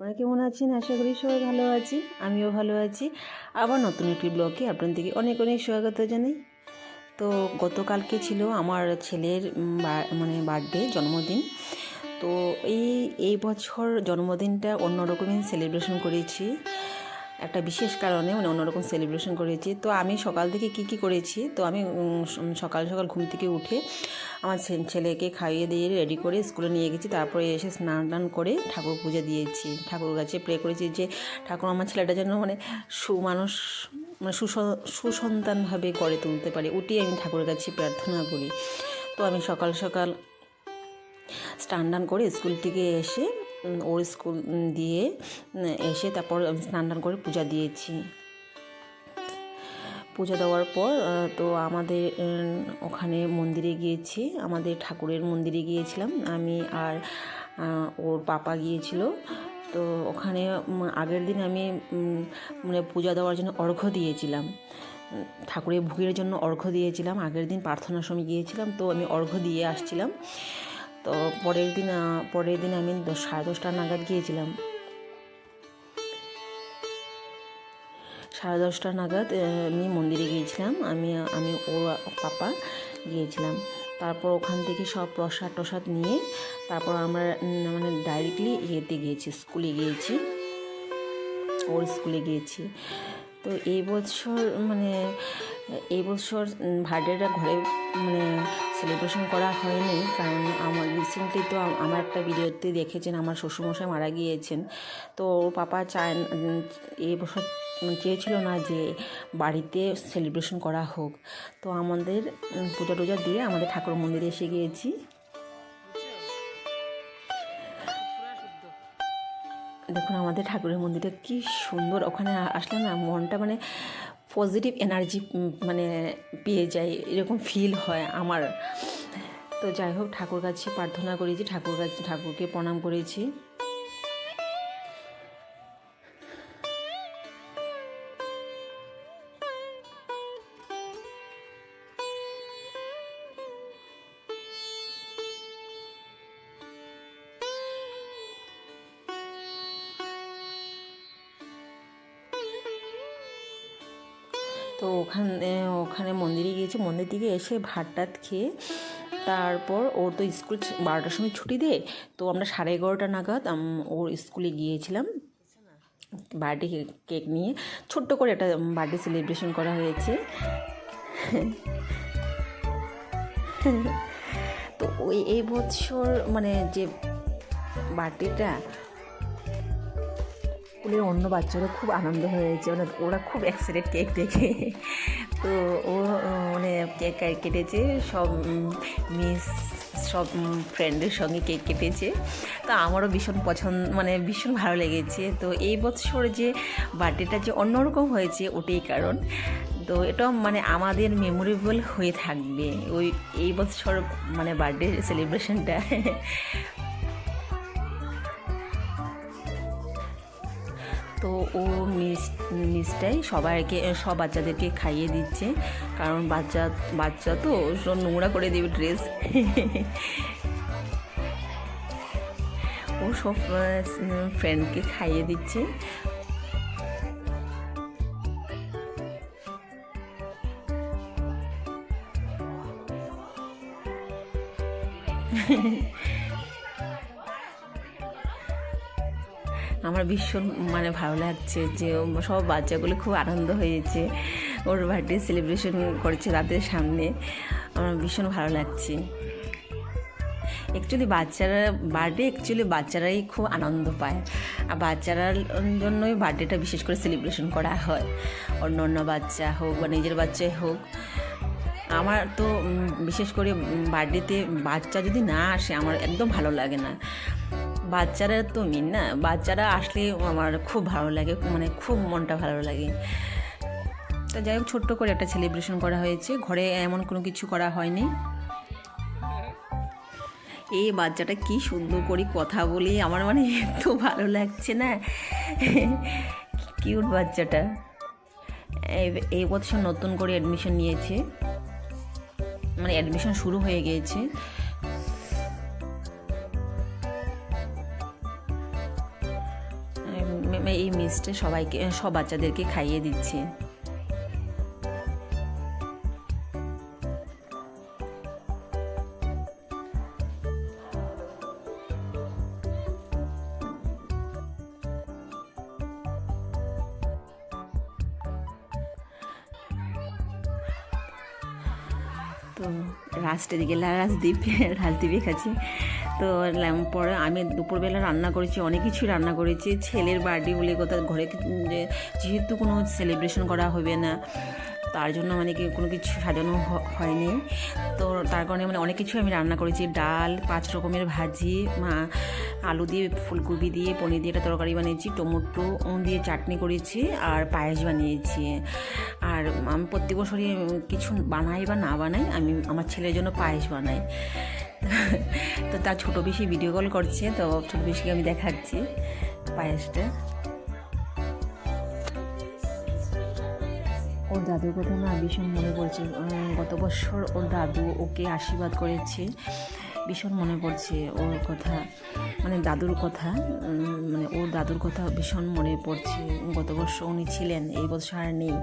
আপনারা কেমন আছেন? আশা করি সবাই ভালো আছি, আমিও ভালো আছি। আবার নতুন একটি ব্লগে আপনাদেরকে অনেক অনেক স্বাগত জানাই। তো গতকালকে ছিল আমার ছেলের বার্থডে, জন্মদিন। তো এই বছর জন্মদিনটা অন্যরকমই সেলিব্রেশন করেছি, একটা বিশেষ কারণে অন্যরকম সেলিব্রেশন করেছি। তো আমি সকাল থেকে কি করেছি, তো আমি সকাল সকাল ঘুম থেকে উঠে আমার ছেলেকে খাইয়ে দিয়ে রেডি করে স্কুলে নিয়ে গেছি। তারপরে এসে স্নান টান করে ঠাকুর পূজা দিয়েছি, ঠাকুর কাছে প্রে করেছি যে ঠাকুর আমার ছেলেটা যেন সুমানুষ সুসন্তানভাবে গড়ে তুলতে পারে, ওটি আমি ঠাকুরের কাছে প্রার্থনা করি। তো আমি সকাল সকাল স্নান টান করে স্কুল থেকে এসে ওর স্কুল দিয়ে এসে তারপর স্নান টান করে পূজা দিয়েছি। পূজা দেওয়ার পর তো আমাদের ওখানে মন্দিরে গিয়েছি, আমাদের ঠাকুরের মন্দিরে গিয়েছিলাম আমি আর ওর পাপা গিয়েছিল। তো ওখানে আগের দিন আমি পূজা দেওয়ার জন্য অর্ঘ্য দিয়েছিলাম, ঠাকুরের ভোগের জন্য অর্ঘ্য দিয়েছিলাম। আগের দিন প্রার্থনার সময় গিয়েছিলাম, তো আমি অর্ঘ্য দিয়ে আসছিলাম। তো পরের দিন আমি 10:30 নাগাদ গিয়েছিলাম, 10:30 নাগাদ আমি মন্দিরে গিয়েছিলাম, আমি ওর পাপা গিয়েছিলাম। তারপর ওখান থেকে সব প্রসাদ নিয়ে তারপর আমরা ডাইরেক্টলি গিয়েছি, স্কুলে গিয়েছি, ওর স্কুলে গিয়েছি। তো এই বছর বার্থডেটা ঘরে সেলিব্রেশন করা হয়নি, কারণ আমার রিসেন্টলি তো আমার একটা ভিডিওতে দেখেছেন আমার শ্বশুরমশাই মারা গিয়েছেন। তো ওর পাপা এই বছর চেয়েছিল না যে বাড়িতে সেলিব্রেশন করা হোক। তো আমাদের পূজা টুজা দিয়ে আমাদের ঠাকুর মন্দিরে এসে গিয়েছি। দেখুন আমাদের ঠাকুরের মন্দিরটা কি সুন্দর, ওখানে আসলে না মনটা পজিটিভ এনার্জি পেয়ে যায়, এরকম ফিল হয় আমার। তো যাই হোক, ঠাকুর কাছে প্রার্থনা করেছি, ঠাকুরকে প্রণাম করেছি। তো ওখানে মন্দিরে গিয়েছি, মন্দির থেকে এসে ভাত টাত খেয়ে তারপর ওর তো স্কুল 12টার সময় ছুটি দেয়। তো আমরা 11:30 নাগাদ ওর স্কুলে গিয়েছিলাম, বার্থডে কেক নিয়ে ছোট্ট করে একটা বার্থডে সেলিব্রেশন করা হয়েছে। তো এই বছর যে বার্থডেটা স্কুলের অন্য বাচ্চারা খুব আনন্দ হয়েছে, ওরা খুব এক্সাইটেড কেক দেখে। তো ও কেক কেটেছে, সব ফ্রেন্ডের সঙ্গে কেক কেটেছে। তো আমারও ভীষণ ভীষণ ভালো লেগেছে। তো এই বছর যে বার্থডেটা যে অন্যরকম হয়েছে ওটাই কারণ। তো এটা আমাদের মেমোরেবল হয়ে থাকবে এই বছর বার্থডে সেলিব্রেশনটা। তো ও মিষ্টাই সব বাচ্চাদেরকে খাইয়ে দিচ্ছে, কারণ বাচ্চা তো সব নোংরা করে দেবে ড্রেস। ও সব ফ্রেন্ডকে খাইয়ে দিচ্ছে। আমার ভীষণ ভালো লাগছে যে সব বাচ্চাগুলো খুব আনন্দ হয়েছে, ওর বার্থডে সেলিব্রেশন করেছে তাদের সামনে। আমার ভীষণ ভালো লাগছে। অ্যাকচুয়ালি বাচ্চারাই খুব আনন্দ পায়, আর বাচ্চারার জন্যই বার্থডেটা বিশেষ করে সেলিব্রেশন করা হয়, অন্য বাচ্চা হোক বা নিজের বাচ্চাই হোক। আমার তো বিশেষ করে বার্থডেতে বাচ্চা যদি না আসে আমার একদম ভালো লাগে না। বাচ্চারা তো মেন না, বাচ্চারা আসলে আমার খুব ভালো লাগে, খুব মনটা ভালো লাগে। তো যাই হোক, ছোট্ট করে একটা সেলিব্রেশন করা হয়েছে, ঘরে এমন কোনো কিছু করা হয়নি। এই বাচ্চাটা কি সুন্দর করে কথা বলে আমার এত ভালো লাগছে না, কিউট বাচ্চাটা। এই বছর নতুন করে অ্যাডমিশন নিয়েছে, অ্যাডমিশন শুরু হয়ে গিয়েছে। এই মিষ্টি সবাইকে, সব বাচ্চাদেরকে খাইয়ে দিচ্ছি। তো লাস্টের দিকে রাজদীপে খাচ্ছি। তো পরে আমি দুপুরবেলা রান্না করেছি, অনেক কিছু রান্না করেছি। ছেলের বার্থডে বলে কথা, ঘরে যেহেতু কোনো সেলিব্রেশন করা হবে না, তার জন্য মানে কি কোনো কিছু সাজানো হয়নি। তো তার কারণে মানে অনেক কিছু আমি রান্না করেছি। ডাল, 5 রকমের ভাজি, আলু দিয়ে, ফুলকপি দিয়ে, পনির দিয়ে একটা তরকারি বানিয়েছি, টমেটো দিয়ে চাটনি করেছি, আর পায়েস বানিয়েছি। আর আমি প্রত্যেক বছরই কিছু বানাই বা না বানাই, আমি আমার ছেলের জন্য পায়েস বানাই। তো তার ছোটো বেশি ভিডিও কল করছে, তো ছোটো বেশিকে আমি দেখাচ্ছি পায়েসটা। ওর দাদুর কথা না ভীষণ মনে পড়ছে। গত বছর ওর দাদু ওকে আশীর্বাদ করেছে, ভীষণ মনে পড়ছে ওর কথা, মানে দাদুর কথা, মানে ওর দাদুর কথা ভীষণ মনে পড়ছে। গত বছর উনি ছিলেন, এই বছর আর নেই।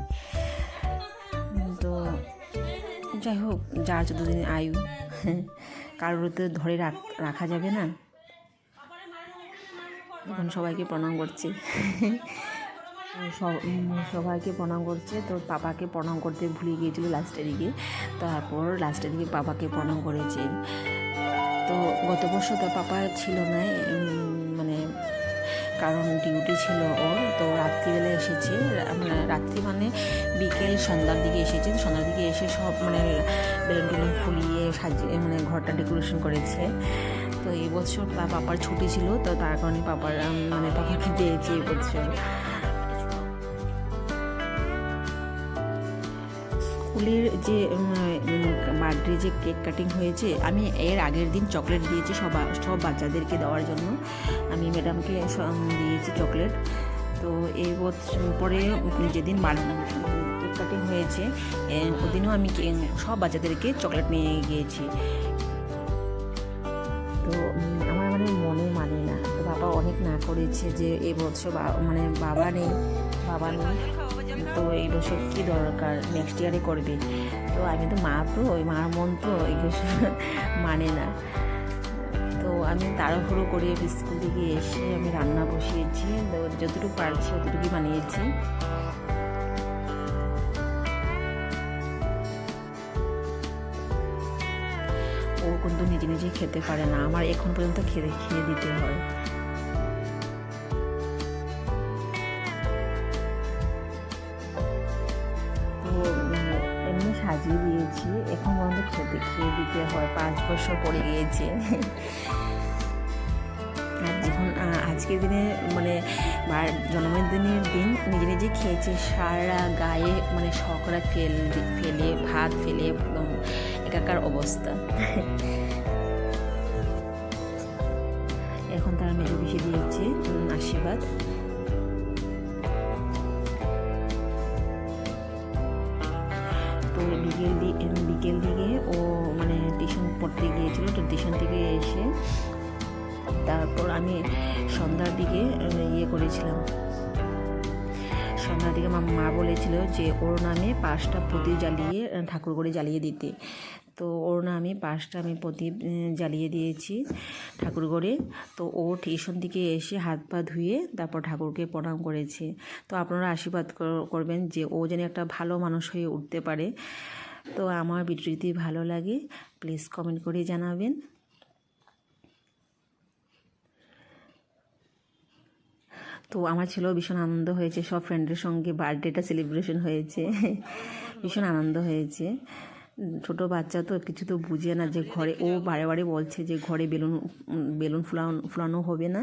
তো যাই হোক, যার যতদিন আয়ু, কারোর তো ধরে রাখা যাবে না। এখন সবাইকে প্রণাম করছি। সবাইকে প্রণাম করছে। তো পাপাকে প্রণাম করতে ভুলে গিয়েছিল লাস্টের দিকে, তারপর লাস্টের দিকে পাপাকে প্রণাম করেছে। তো গত বছর তো পাপা ছিল না, মানে কারণ ডিউটি ছিল ওর। তো রাত্রিবেলা এসেছে, মানে রাত্রি মানে বিকেল সন্ধ্যার দিকে এসেছে। সন্ধ্যার দিকে এসে সব মানে বেলুন টেলুন ফুলিয়ে সাজিয়ে মানে ঘরটা ডেকোরেশন করেছে। তো এই বছর পাপার ছুটি ছিল, তো তার কারণে পাপাকে দিয়েছি এই বছর। স্কুলের যে বার্থডে যে কেক কাটিং হয়েছে, আমি এর আগের দিন চকলেট দিয়েছি সব বাচ্চাদেরকে দেওয়ার জন্য। আমি ম্যাডামকে দিয়েছি চকলেট। তো এই পরে যেদিন কেক কাটিং হয়েছে, ওদিনও আমি সব বাচ্চাদেরকে চকলেট নিয়ে গিয়েছি। তো আমার মনে মানে না, তো বাবা অনেক না করেছে যে এই বছর বাবা নেই, তো এই বছর কী দরকার, নেক্সট ইয়ারে করবে। তো আমি তো ওই মার মন তো এগুলো মানে না। তো আমি তাড়াহুড়ো করে স্কুল থেকে এসে আমি রান্না বসিয়েছি, যতটুকু পারছি অতটুকুই বানিয়েছি। ও কিন্তু নিজে খেতে পারে না, আমার এখন পর্যন্ত খেয়ে দিতে হয়। এমনি সাজিয়ে দিয়েছি, এখন পর্যন্ত খেয়ে দিতে হয়, 5 বছর পরে গিয়েছে। আর যখন আজকের দিনে মানে জন্মদিনের দিন নিজে খেয়েছে, সারা গায়ে মানে শকরা ফেলে ভাত ফেলে একদম একাকার অবস্থা। এখন তার মেজো পিসি দিয়েছে আশীর্বাদ। তো বিকেল দিকে ও মানে টিউশন পড়তে গিয়েছিল, তো টিউশন থেকে এসে তারপর আমি সন্ধ্যার দিকে করেছিলাম। সন্ধ্যার দিকে মা বলেছিল যে ওর নামে 5টা প্রদীপ জ্বালিয়ে ঠাকুর করে জ্বালিয়ে দিতে। তো ওর নামে 5টা আমি প্রদীপ জ্বালিয়ে দিয়েছি ঠাকুর করে। তো ও টিউশন থেকে এসে হাত পা ধুয়ে তারপর ঠাকুরকে প্রণাম করেছে। তো আপনারা আশীর্বাদ করবেন যে ও যেন একটা ভালো মানুষ হয়ে উঠতে পারে। তো আমার ভিডিও যদি ভালো লাগে প্লিজ কমেন্ট করে জানাবেন। তো আমার ছেলেও ভীষণ আনন্দ হয়েছে, সব ফ্রেন্ডের সঙ্গে বার্থডেটা সেলিব্রেশন হয়েছে, ভীষণ আনন্দ হয়েছে। ছোটো বাচ্চা তো কিছু তো বুঝে না, যে ঘরে ও বারে বলছে যে ঘরে বেলুন ফুলানো হবে না।